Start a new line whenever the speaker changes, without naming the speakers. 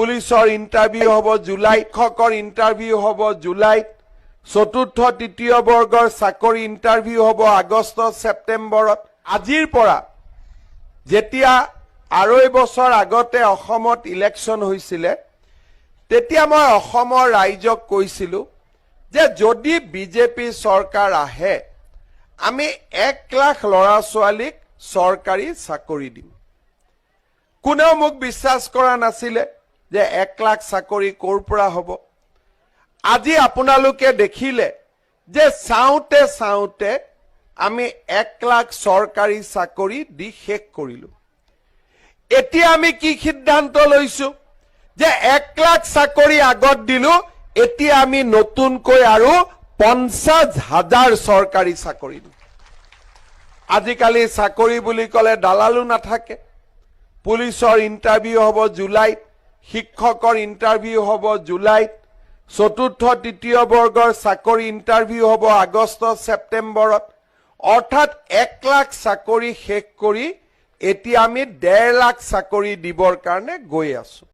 পুলিচৰ ইণ্টাৰভিউ হ'ব জুলাইত, শিক্ষকৰ ইণ্টাৰভিউ হ'ব জুলাইত, চতুৰ্থ তৃতীয় বৰ্গৰ চাকৰি ইণ্টাৰভিউ হ'ব আগষ্ট ছেপ্টেম্বৰত। আজিৰ পৰা যেতিয়া 2.5 বছৰ আগতে অসমত ইলেকশ্যন হৈছিলে তেতিয়া মই অসমৰ ৰাইজক কৈছিলো যে যদি বিজেপি চৰকাৰ আহে আমি 1 লাখ ল'ৰা ছোৱালীক চৰকাৰী চাকৰি দিম। কোনেও মোক বিশ্বাস কৰা নাছিলে যে 1 লাখ চাকৰি ক'ৰ পৰা হ'ব। আজি আপোনালোকে দেখিলে যে চাওঁতে চাওঁতে আমি 1 লাখ চৰকাৰী চাকৰি দি শেষ কৰিলো। এতিয়া আমি কি সিদ্ধান্ত লৈছো যে 1 লাখ চাকৰি আগত দিলো, এতিয়া আমি নতুনকৈ আৰু 50,000 চৰকাৰী চাকৰি দিম। আজিকালি চাকৰি বুলি ক'লে দালালো নাথাকে। পুলিচৰ ইণ্টাৰভিউ হ'ব জুলাইত, শিক্ষকৰ ইণ্টাৰভিউ হ'ব জুলাইত, চতুৰ্থ তৃতীয় বৰ্গৰ চাকৰি ইণ্টাৰভিউ হ'ব আগষ্ট ছেপ্টেম্বৰত। অৰ্থাৎ 1 লাখ চাকৰি শেষ কৰি এতিয়া আমি 1.5 লাখ চাকৰি দিবৰ কাৰণে গৈ আছো।